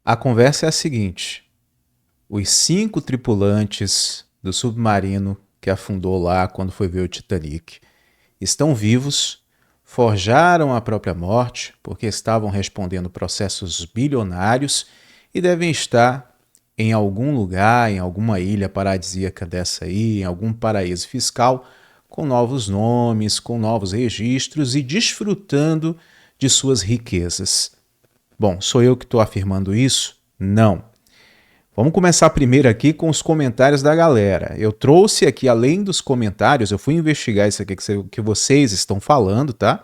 A conversa é a seguinte: os 5 tripulantes do submarino que afundou lá quando foi ver o Titanic estão vivos, forjaram a própria morte porque estavam respondendo processos bilionários e devem estar em algum lugar, em alguma ilha paradisíaca dessa aí, em algum paraíso fiscal, com novos nomes, com novos registros e desfrutando de suas riquezas. Bom, sou eu que estou afirmando isso? Não. Vamos começar primeiro aqui com os comentários da galera. Eu trouxe aqui, além dos comentários, eu fui investigar isso aqui que vocês estão falando, tá?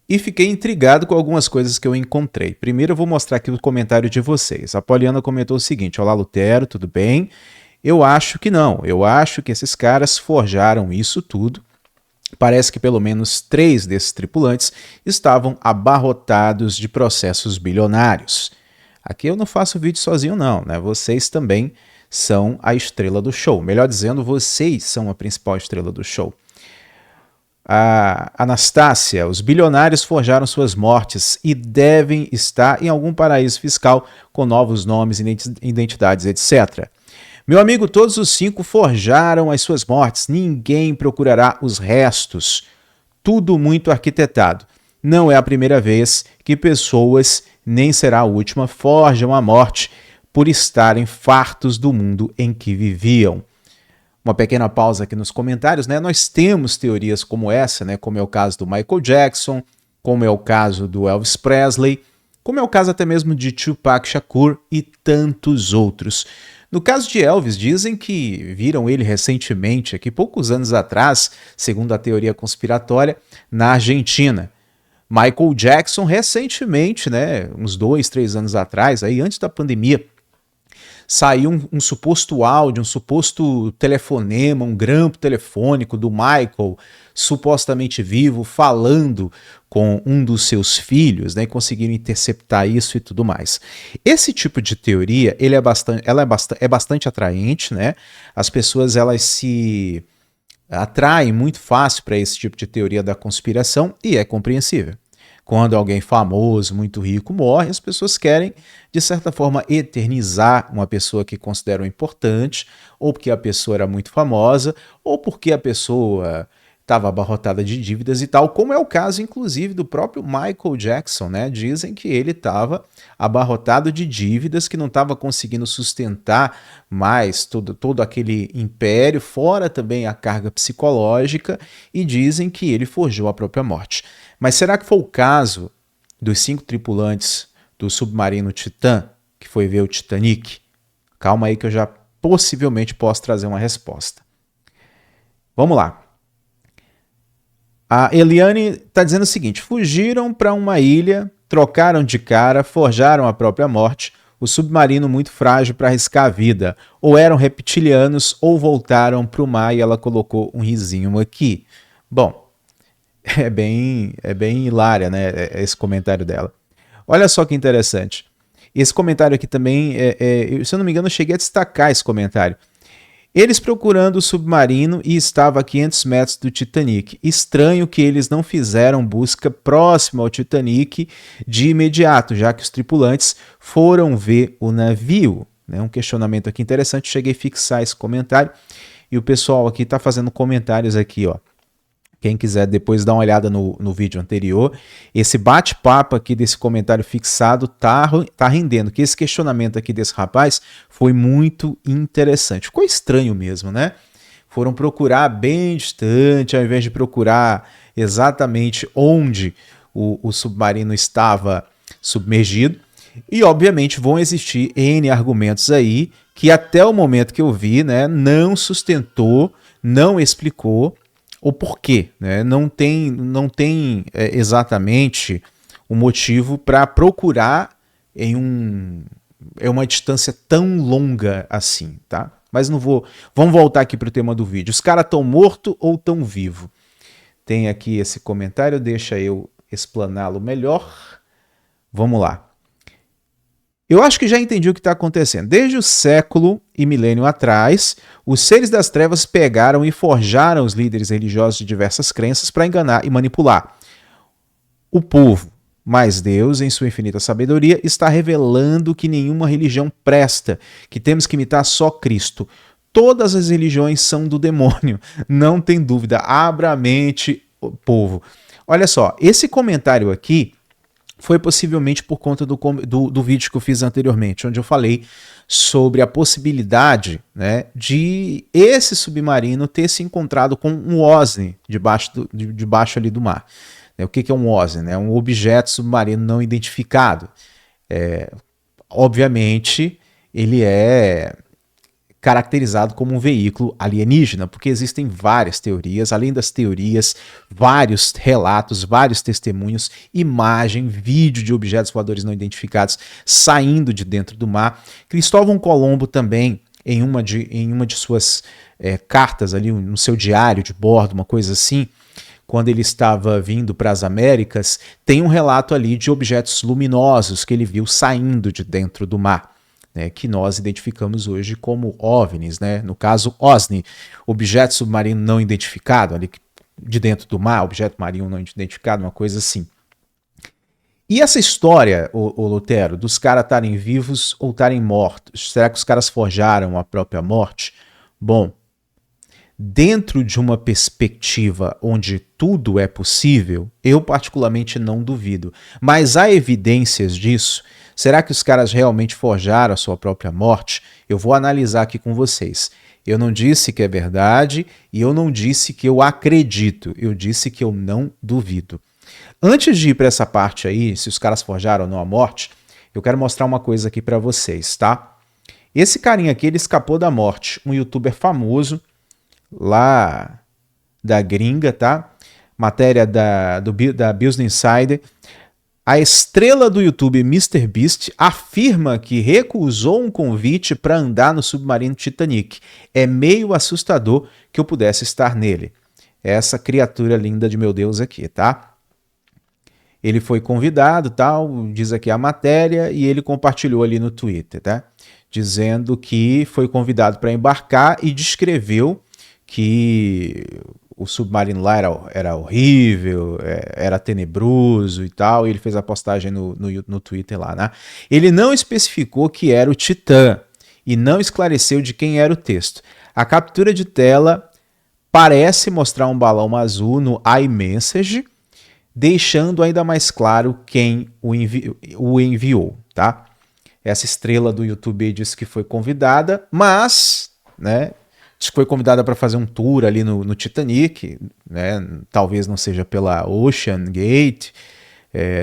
E fiquei intrigado com algumas coisas que eu encontrei. Primeiro eu vou mostrar aqui o comentário de vocês. A Poliana comentou o seguinte: olá, Lutero, tudo bem? Eu acho que não. Eu acho que esses caras forjaram isso tudo. Parece que pelo menos 3 desses tripulantes estavam abarrotados de processos bilionários. Aqui eu não faço vídeo sozinho não, né? Vocês também são a estrela do show. Melhor dizendo, vocês são a principal estrela do show. A Anastácia, os bilionários forjaram suas mortes e devem estar em algum paraíso fiscal com novos nomes, identidades, etc. Meu amigo, todos os 5 forjaram as suas mortes. Ninguém procurará os restos. Tudo muito arquitetado. Não é a primeira vez que pessoas, nem será a última, forjam a morte por estarem fartos do mundo em que viviam. Uma pequena pausa aqui nos comentários, né? Nós temos teorias como essa, né? Como é o caso do Michael Jackson, como é o caso do Elvis Presley, como é o caso até mesmo de Tupac Shakur e tantos outros. No caso de Elvis, dizem que viram ele recentemente, aqui poucos anos atrás, segundo a teoria conspiratória, na Argentina. Michael Jackson recentemente, né, uns 2, 3 anos atrás, aí antes da pandemia, saiu um suposto áudio, um suposto telefonema, um grampo telefônico do Michael, supostamente vivo, falando com um dos seus filhos, né, e conseguiram interceptar isso e tudo mais. Esse tipo de teoria, é bastante atraente, né? As pessoas elas se atraem muito fácil para esse tipo de teoria da conspiração e é compreensível. Quando alguém famoso, muito rico, morre, as pessoas querem, de certa forma, eternizar uma pessoa que consideram importante, ou porque a pessoa era muito famosa, ou porque a pessoa estava abarrotada de dívidas e tal, como é o caso, inclusive, do próprio Michael Jackson, né? Dizem que ele estava abarrotado de dívidas, que não estava conseguindo sustentar mais todo aquele império, fora também a carga psicológica, e dizem que ele forjou a própria morte. Mas será que foi o caso dos 5 tripulantes do submarino Titã, que foi ver o Titanic? Calma aí que eu já possivelmente posso trazer uma resposta. Vamos lá. A Eliane está dizendo o seguinte: fugiram para uma ilha, trocaram de cara, forjaram a própria morte, o submarino muito frágil para arriscar a vida. Ou eram reptilianos ou voltaram para o mar, e ela colocou um risinho aqui. Bom, é bem hilária, né, esse comentário dela. Olha só que interessante. Esse comentário aqui também, se eu não me engano, eu cheguei a destacar esse comentário. Eles procurando o submarino e estava a 500 metros do Titanic. Estranho que eles não fizeram busca próxima ao Titanic de imediato, já que os tripulantes foram ver o navio. Um questionamento aqui interessante, cheguei a fixar esse comentário e o pessoal aqui está fazendo comentários aqui, ó. Quem quiser depois dar uma olhada no vídeo anterior, esse bate-papo aqui desse comentário fixado tá rendendo, que esse questionamento aqui desse rapaz foi muito interessante. Ficou estranho mesmo, né? Foram procurar bem distante, ao invés de procurar exatamente onde o submarino estava submergido. E, obviamente, vão existir N argumentos aí que até o momento que eu vi, né, não sustentou, não explicou o porquê, né? Não tem exatamente um motivo para procurar em uma distância tão longa assim, tá? Mas não vou. Vamos voltar aqui para o tema do vídeo. Os caras estão mortos ou estão vivos? Tem aqui esse comentário, deixa eu explaná-lo melhor. Vamos lá. Eu acho que já entendi o que está acontecendo. Desde o século e milênio atrás, os seres das trevas pegaram e forjaram os líderes religiosos de diversas crenças para enganar e manipular o povo. Mas Deus, em sua infinita sabedoria, está revelando que nenhuma religião presta, que temos que imitar só Cristo. Todas as religiões são do demônio, não tem dúvida. Abra a mente, povo. Olha só, esse comentário aqui foi possivelmente por conta do vídeo que eu fiz anteriormente, onde eu falei sobre a possibilidade, né, de esse submarino ter se encontrado com um OSNI debaixo ali do mar. O que é um OSNI? É um objeto submarino não identificado. Obviamente, ele é caracterizado como um veículo alienígena, porque existem várias teorias, além das teorias, vários relatos, vários testemunhos, imagem, vídeo de objetos voadores não identificados saindo de dentro do mar. Cristóvão Colombo também, em uma de suas cartas ali, no seu diário de bordo, uma coisa assim, quando ele estava vindo para as Américas, tem um relato ali de objetos luminosos que ele viu saindo de dentro do mar. Que nós identificamos hoje como OVNIs, né? No caso OSNI, objeto submarino não identificado, ali de dentro do mar, objeto marinho não identificado, uma coisa assim. E essa história, o Lutero, dos caras estarem vivos ou estarem mortos, será que os caras forjaram a própria morte? Bom, dentro de uma perspectiva onde tudo é possível, eu particularmente não duvido, mas há evidências disso. Será que os caras realmente forjaram a sua própria morte? Eu vou analisar aqui com vocês. Eu não disse que é verdade e eu não disse que eu acredito. Eu disse que eu não duvido. Antes de ir para essa parte aí, se os caras forjaram ou não a morte, eu quero mostrar uma coisa aqui para vocês, tá? Esse carinha aqui, ele escapou da morte. Um youtuber famoso lá da gringa, tá? Matéria da Business Insider. A estrela do YouTube, MrBeast, afirma que recusou um convite para andar no submarino Titanic. É meio assustador que eu pudesse estar nele. Essa criatura linda de meu Deus aqui, tá? Ele foi convidado, tal, diz aqui a matéria, e ele compartilhou ali no Twitter, tá? Dizendo que foi convidado para embarcar e descreveu que o submarino lá era horrível, era tenebroso e tal, e ele fez a postagem no Twitter lá, né? Ele não especificou que era o Titã e não esclareceu de quem era o texto. A captura de tela parece mostrar um balão azul no iMessage, deixando ainda mais claro quem o enviou, tá? Essa estrela do YouTube disse que foi convidada, mas, né, diz que foi convidada para fazer um tour ali no Titanic, né? Talvez não seja pela Ocean Gate,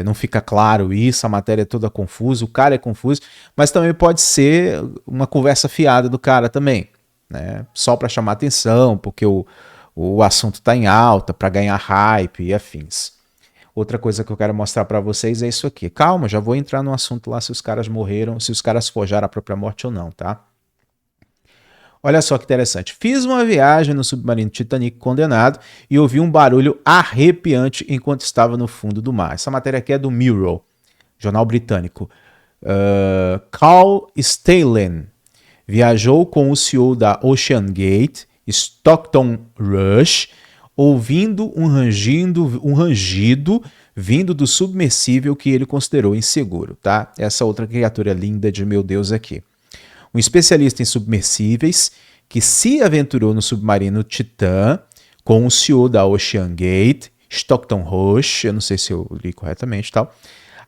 não fica claro isso, a matéria é toda confusa, o cara é confuso, mas também pode ser uma conversa fiada do cara também, né? Só para chamar atenção, porque o assunto está em alta, para ganhar hype e afins. Outra coisa que eu quero mostrar para vocês é isso aqui. Calma, já vou entrar no assunto lá se os caras morreram, se os caras forjaram a própria morte ou não, tá? Olha só que interessante. Fiz uma viagem no submarino Titanic condenado e ouvi um barulho arrepiante enquanto estava no fundo do mar. Essa matéria aqui é do Mirror, jornal britânico. Carl Stalen viajou com o CEO da Ocean Gate, Stockton Rush, ouvindo um rangido vindo do submersível que ele considerou inseguro, tá? Essa outra criatura linda de meu Deus aqui. Um especialista em submersíveis que se aventurou no submarino Titã com o CEO da Ocean Gate, Stockton Rush, eu não sei se eu li corretamente, tal.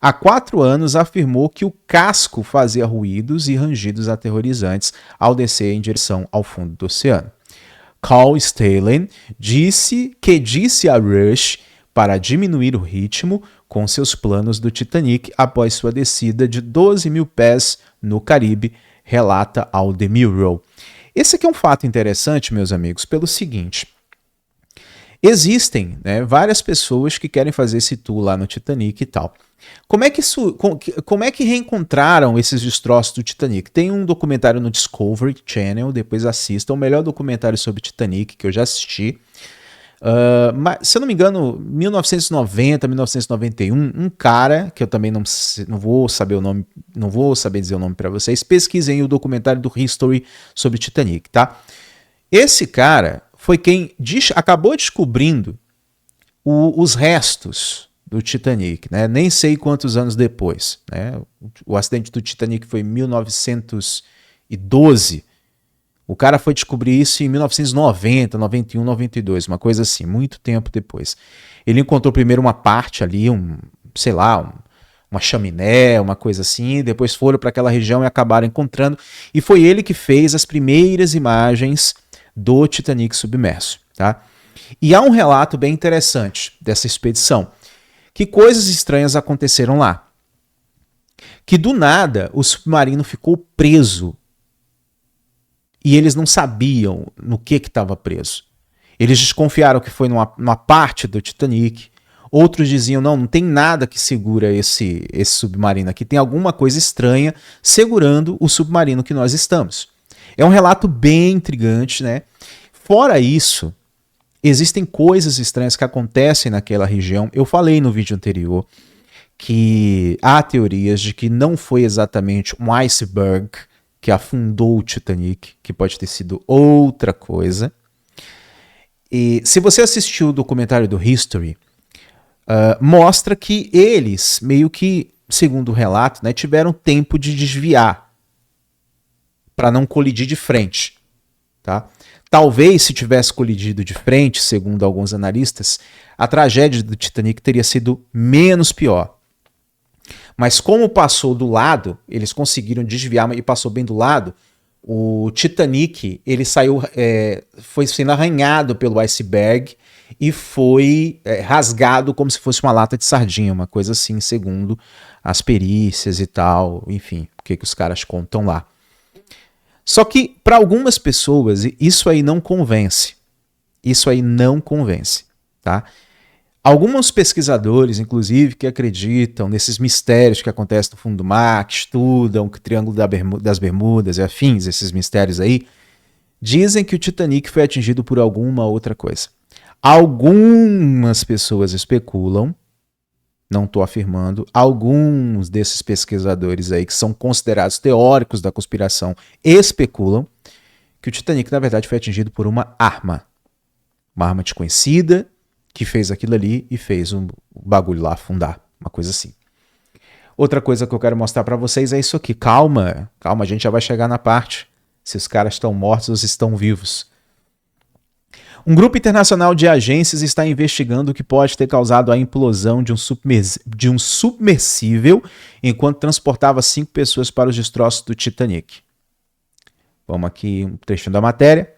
Há 4 anos afirmou que o casco fazia ruídos e rangidos aterrorizantes ao descer em direção ao fundo do oceano. Carl Stalen disse a Rush para diminuir o ritmo com seus planos do Titanic após sua descida de 12 mil pés no Caribe, relata ao The Mirror. Esse aqui é um fato interessante, meus amigos, pelo seguinte. Existem, né, várias pessoas que querem fazer esse tour lá no Titanic e tal. Como é que reencontraram esses destroços do Titanic? Tem um documentário no Discovery Channel, depois assista, o melhor documentário sobre Titanic que eu já assisti. Mas, se eu não me engano, 1990, 1991, um cara, que eu também não vou saber o nome, não vou saber dizer o nome para vocês, pesquisem o documentário do History sobre Titanic, tá? Esse cara foi quem acabou descobrindo os restos do Titanic, né? Nem sei quantos anos depois, né? O acidente do Titanic foi em 1912. O cara foi descobrir isso em 1990, 91, 92, uma coisa assim, muito tempo depois. Ele encontrou primeiro uma parte ali, uma chaminé, uma coisa assim, depois foram para aquela região e acabaram encontrando, e foi ele que fez as primeiras imagens do Titanic submerso, tá? E há um relato bem interessante dessa expedição, que coisas estranhas aconteceram lá. Que do nada o submarino ficou preso e eles não sabiam no que estava preso. Eles desconfiaram que foi numa parte do Titanic. Outros diziam, não tem nada que segura esse submarino aqui. Tem alguma coisa estranha segurando o submarino que nós estamos. É um relato bem intrigante, né? Fora isso, existem coisas estranhas que acontecem naquela região. Eu falei no vídeo anterior que há teorias de que não foi exatamente um iceberg que afundou o Titanic, que pode ter sido outra coisa. E se você assistiu o documentário do History, mostra que eles, meio que, segundo o relato, né, tiveram tempo de desviar para não colidir de frente. Tá? Talvez, se tivesse colidido de frente, segundo alguns analistas, a tragédia do Titanic teria sido menos pior. Mas como passou do lado, eles conseguiram desviar e passou bem do lado, o Titanic ele foi sendo arranhado pelo iceberg e foi rasgado como se fosse uma lata de sardinha, uma coisa assim, segundo as perícias e tal, enfim, o que os caras contam lá. Só que para algumas pessoas isso aí não convence. Isso aí não convence, tá? Alguns pesquisadores, inclusive, que acreditam nesses mistérios que acontecem no fundo do mar, que estudam o Triângulo das Bermudas e afins, esses mistérios aí, dizem que o Titanic foi atingido por alguma outra coisa. Algumas pessoas especulam, não estou afirmando, alguns desses pesquisadores aí que são considerados teóricos da conspiração especulam que o Titanic, na verdade, foi atingido por uma arma desconhecida, que fez aquilo ali e fez o bagulho lá afundar, uma coisa assim. Outra coisa que eu quero mostrar para vocês é isso aqui. Calma, a gente já vai chegar na parte se os caras estão mortos ou se estão vivos. Um grupo internacional de agências está investigando o que pode ter causado a implosão de um submersível enquanto transportava 5 pessoas para os destroços do Titanic. Vamos aqui um trechinho da matéria.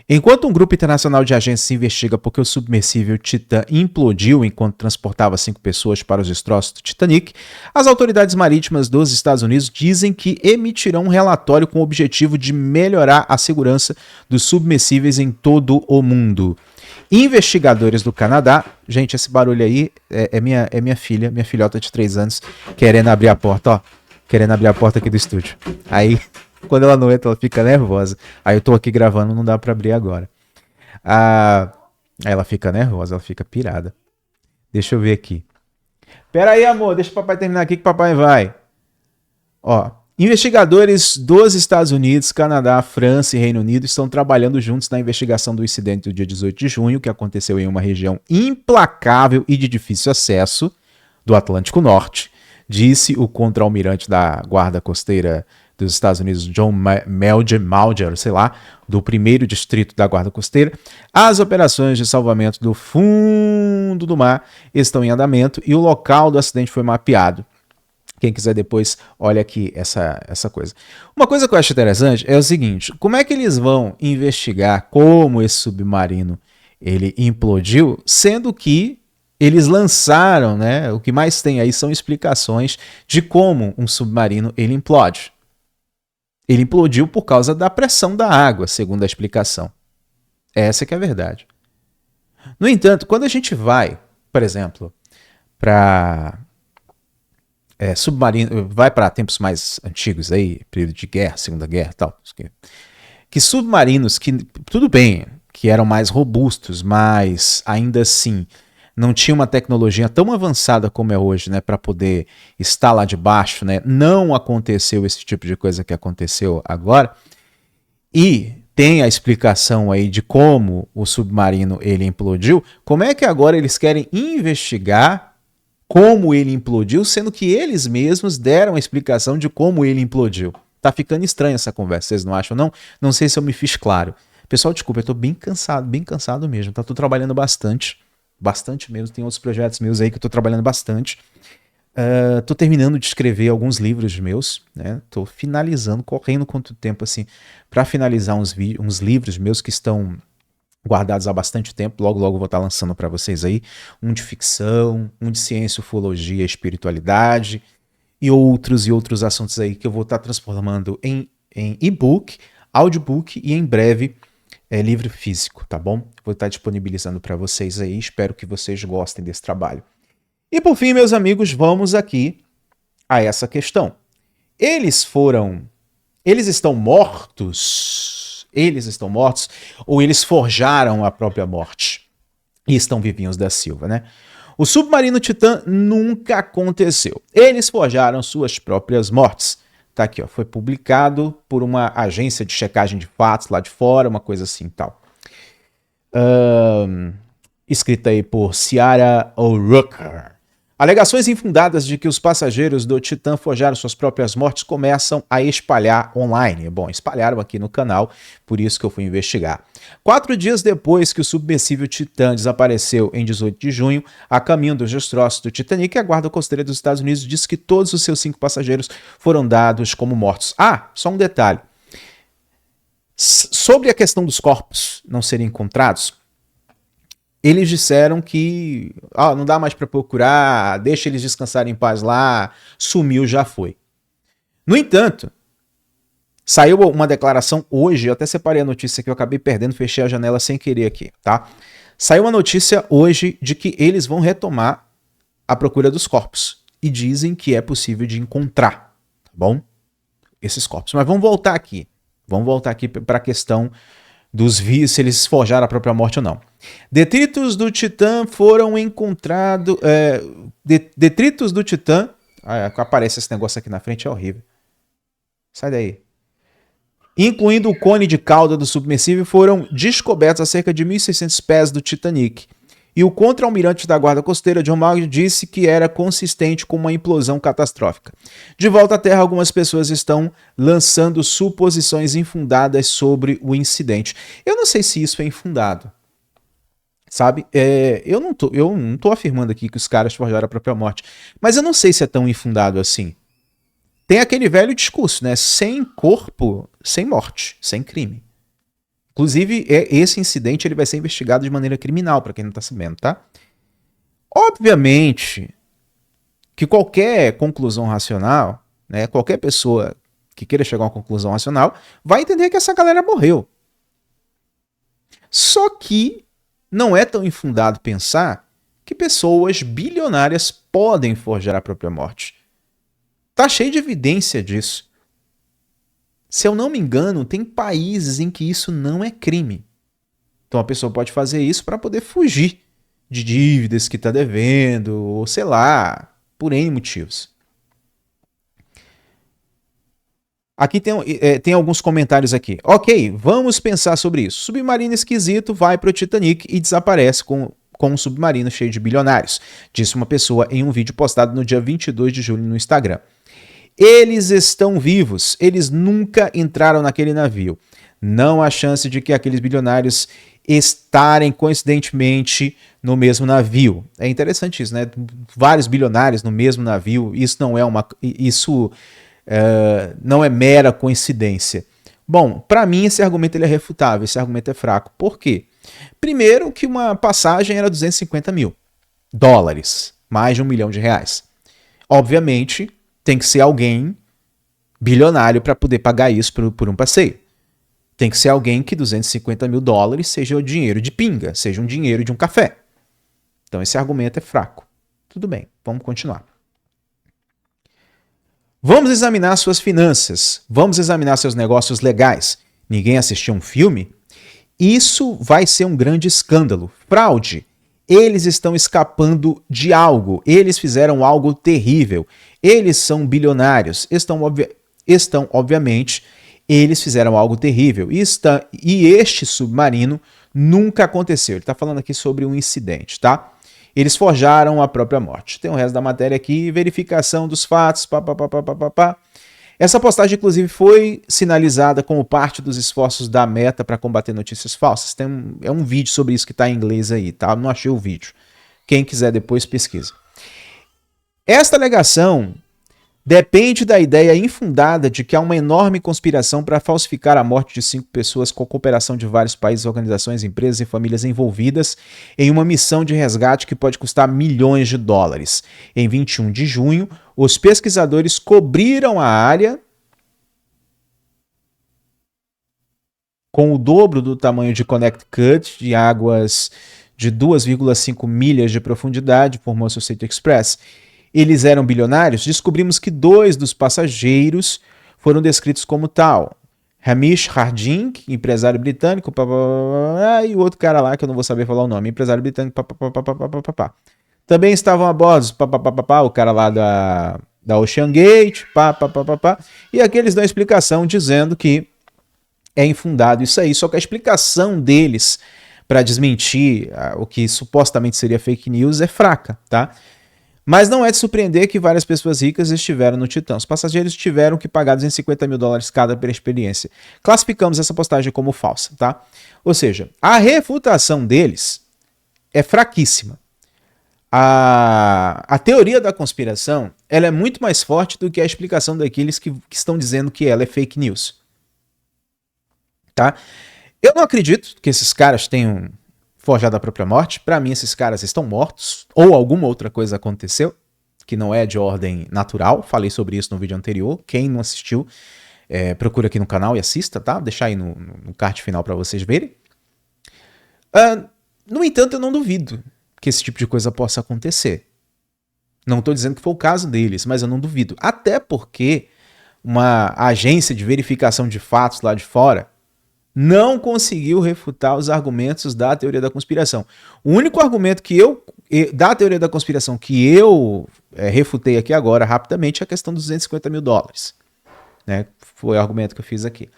Enquanto um grupo internacional de agências investiga porque o submersível Titan implodiu enquanto transportava 5 pessoas para os destroços do Titanic, as autoridades marítimas dos Estados Unidos dizem que emitirão um relatório com o objetivo de melhorar a segurança dos submersíveis em todo o mundo. Investigadores do Canadá, gente, esse barulho aí é minha filha, minha filhota de 3 anos, querendo abrir a porta, ó, querendo abrir a porta aqui do estúdio. Aí... Quando ela não entra, ela fica nervosa. Aí eu tô aqui gravando, não dá pra abrir agora. Aí ela fica nervosa, ela fica pirada. Deixa eu ver aqui. Pera aí, amor, deixa o papai terminar aqui que o papai vai. Ó, investigadores dos Estados Unidos, Canadá, França e Reino Unido estão trabalhando juntos na investigação do incidente do dia 18 de junho, que aconteceu em uma região implacável e de difícil acesso do Atlântico Norte, disse o contra-almirante da Guarda Costeira dos Estados Unidos, John Malger, sei lá, do 1º Distrito da Guarda Costeira. As operações de salvamento do fundo do mar estão em andamento e o local do acidente foi mapeado. Quem quiser depois, olha aqui essa coisa. Uma coisa que eu acho interessante é o seguinte, como é que eles vão investigar como esse submarino ele implodiu, sendo que eles lançaram, né, o que mais tem aí são explicações de como um submarino ele implode. Ele implodiu por causa da pressão da água, segundo a explicação. Essa que é a verdade. No entanto, quando a gente vai, por exemplo, para submarino, vai para tempos mais antigos aí, período de guerra, Segunda Guerra e tal, que submarinos que, tudo bem, que eram mais robustos, mas ainda assim não tinha uma tecnologia tão avançada como é hoje, né, para poder estar lá debaixo, né? Não aconteceu esse tipo de coisa que aconteceu agora. E tem a explicação aí de como o submarino ele implodiu, como é que agora eles querem investigar como ele implodiu, sendo que eles mesmos deram a explicação de como ele implodiu? Tá ficando estranha essa conversa, vocês não acham, não? Não sei se eu me fiz claro. Pessoal, desculpa, eu tô bem cansado mesmo, tá? Tô trabalhando bastante mesmo, tem outros projetos meus aí que eu tô trabalhando bastante. Tô terminando de escrever alguns livros meus, né? Tô finalizando, correndo quanto tempo assim, para finalizar uns livros meus que estão guardados há bastante tempo. Logo vou estar lançando para vocês aí, um de ficção, um de ciência, ufologia, espiritualidade e outros assuntos aí que eu vou estar transformando em e-book, audiobook e em breve livro físico, tá bom? Vou estar disponibilizando para vocês aí, espero que vocês gostem desse trabalho. E por fim, meus amigos, vamos aqui a essa questão. Eles estão mortos? Eles estão mortos ou eles forjaram a própria morte e estão vivinhos da Silva, né? O submarino Titã nunca aconteceu. Eles forjaram suas próprias mortes. Tá aqui, ó, foi publicado por uma agência de checagem de fatos lá de fora, uma coisa assim e tal. Escrita aí por Ciara O'Rourke. Alegações infundadas de que os passageiros do Titã forjaram suas próprias mortes começam a espalhar online. Bom, espalharam aqui no canal, por isso que eu fui investigar. 4 dias depois que o submersível Titã desapareceu em 18 de junho, a caminho dos destroços do Titanic, a Guarda Costeira dos Estados Unidos disse que todos os seus 5 passageiros foram dados como mortos. Ah, só um detalhe. Sobre a questão dos corpos não serem encontrados, eles disseram que não dá mais para procurar, deixa eles descansarem em paz lá, sumiu, já foi. No entanto, saiu uma declaração hoje, eu até separei a notícia que eu acabei perdendo, fechei a janela sem querer aqui, tá? Saiu uma notícia hoje de que eles vão retomar a procura dos corpos e dizem que é possível de encontrar, tá bom? Esses corpos. Mas vamos voltar aqui para a questão dos se eles forjaram a própria morte ou não. Detritos do Titã foram encontrados... detritos do Titã... aparece esse negócio aqui na frente, é horrível. Sai daí. Incluindo o cone de cauda do submersível, foram descobertos a cerca de 1.600 pés do Titanic. E o contra-almirante da Guarda Costeira, John Marr, disse que era consistente com uma implosão catastrófica. De volta à Terra, algumas pessoas estão lançando suposições infundadas sobre o incidente. Eu não sei se isso é infundado. Sabe? Eu não tô afirmando aqui que os caras forjaram a própria morte. Mas eu não sei se é tão infundado assim. Tem aquele velho discurso, né? Sem corpo, sem morte, sem crime. Inclusive, esse incidente ele vai ser investigado de maneira criminal, para quem não está sabendo, tá? Obviamente que qualquer conclusão racional, né, qualquer pessoa que queira chegar a uma conclusão racional, vai entender que essa galera morreu. Só que não é tão infundado pensar que pessoas bilionárias podem forjar a própria morte. Tá cheio de evidência disso. Se eu não me engano, tem países em que isso não é crime. Então a pessoa pode fazer isso para poder fugir de dívidas que está devendo, ou sei lá, por N motivos. Aqui tem alguns comentários aqui. Ok, vamos pensar sobre isso. Submarino esquisito vai para o Titanic e desaparece com um submarino cheio de bilionários, disse uma pessoa em um vídeo postado no dia 22 de julho no Instagram. Eles estão vivos, eles nunca entraram naquele navio. Não há chance de que aqueles bilionários estarem coincidentemente no mesmo navio. É interessante isso, né? Vários bilionários no mesmo navio, isso não é mera coincidência. Bom, para mim esse argumento ele é refutável, esse argumento é fraco. Por quê? Primeiro que uma passagem era 250 mil dólares, mais de R$1 milhão. Obviamente, tem que ser alguém bilionário para poder pagar isso por um passeio. Tem que ser alguém que 250 mil dólares seja o dinheiro de pinga, seja um dinheiro de um café. Então esse argumento é fraco. Tudo bem, vamos continuar. Vamos examinar suas finanças, vamos examinar seus negócios legais. Ninguém assistiu um filme? Isso vai ser um grande escândalo. Fraude. Eles estão escapando de algo. Eles fizeram algo terrível. Eles são bilionários. Estão obviamente, Eles fizeram algo terrível. E este submarino nunca aconteceu. Ele está falando aqui sobre um incidente, tá? Eles forjaram a própria morte. Tem o resto da matéria aqui, verificação dos fatos, papapá. Essa postagem, inclusive, foi sinalizada como parte dos esforços da Meta para combater notícias falsas. É um vídeo sobre isso que está em inglês aí, tá? Não achei o vídeo. Quem quiser depois pesquisa. Esta alegação depende da ideia infundada de que há uma enorme conspiração para falsificar a morte de 5 pessoas com a cooperação de vários países, organizações, empresas e famílias envolvidas em uma missão de resgate que pode custar milhões de dólares. Em 21 de junho, os pesquisadores cobriram a área com o dobro do tamanho de Connecticut, de águas de 2,5 milhas de profundidade, informou a Associated Express. Eles eram bilionários? Descobrimos que 2 dos passageiros foram descritos como tal. Hamish Harding, empresário britânico, e o outro cara lá, que eu não vou saber falar o nome, empresário britânico, Também estavam a bordo, o cara lá da Ocean Gate, e aqui eles dão a explicação dizendo que é infundado isso aí, só que a explicação deles para desmentir o que supostamente seria fake news é fraca, tá? Mas não é de surpreender que várias pessoas ricas estiveram no Titã. Os passageiros tiveram que pagar $250 mil cada pela experiência. Classificamos essa postagem como falsa, tá? Ou seja, a refutação deles é fraquíssima. A teoria da conspiração ela é muito mais forte do que a explicação daqueles que estão dizendo que ela é fake news. Tá? Eu não acredito que esses caras tenham forjado a própria morte. Para mim, esses caras estão mortos, ou alguma outra coisa aconteceu, que não é de ordem natural. Falei sobre isso no vídeo anterior. Quem não assistiu, procura aqui no canal e assista, tá? Vou deixar aí no card final para vocês verem. No entanto, eu não duvido que esse tipo de coisa possa acontecer. Não estou dizendo que foi o caso deles, mas eu não duvido. Até porque uma agência de verificação de fatos lá de fora não conseguiu refutar os argumentos da teoria da conspiração. O único argumento da teoria da conspiração que eu refutei aqui agora, rapidamente, é a questão dos $250 mil. Né? Foi o argumento que eu fiz aqui.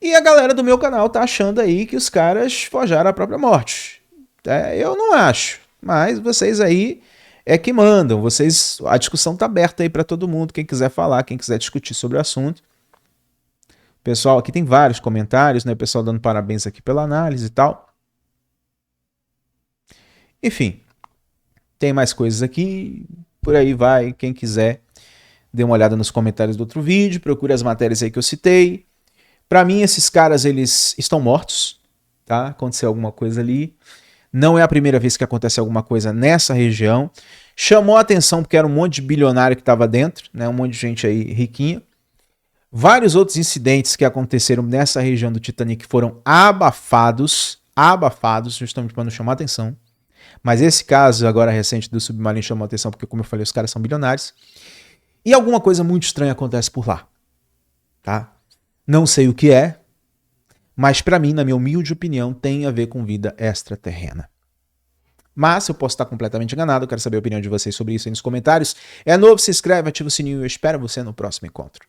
E a galera do meu canal tá achando aí que os caras forjaram a própria morte. Eu não acho, mas vocês aí é que mandam. A discussão tá aberta aí para todo mundo, quem quiser falar, quem quiser discutir sobre o assunto. Pessoal, aqui tem vários comentários, né? O pessoal dando parabéns aqui pela análise e tal. Enfim, tem mais coisas aqui, por aí vai. Quem quiser, dê uma olhada nos comentários do outro vídeo, procure as matérias aí que eu citei. Para mim, esses caras, eles estão mortos, tá? Aconteceu alguma coisa ali. Não é a primeira vez que acontece alguma coisa nessa região. Chamou a atenção porque era um monte de bilionário que estava dentro, né? Um monte de gente aí riquinha. Vários outros incidentes que aconteceram nessa região do Titanic foram abafados, justamente para não chamar atenção. Mas esse caso agora recente do submarino chamou atenção porque, como eu falei, os caras são bilionários. E alguma coisa muito estranha acontece por lá, tá? Não sei o que é, mas para mim, na minha humilde opinião, tem a ver com vida extraterrena. Mas eu posso estar completamente enganado, eu quero saber a opinião de vocês sobre isso aí nos comentários. É novo, se inscreve, ativa o sininho e eu espero você no próximo encontro.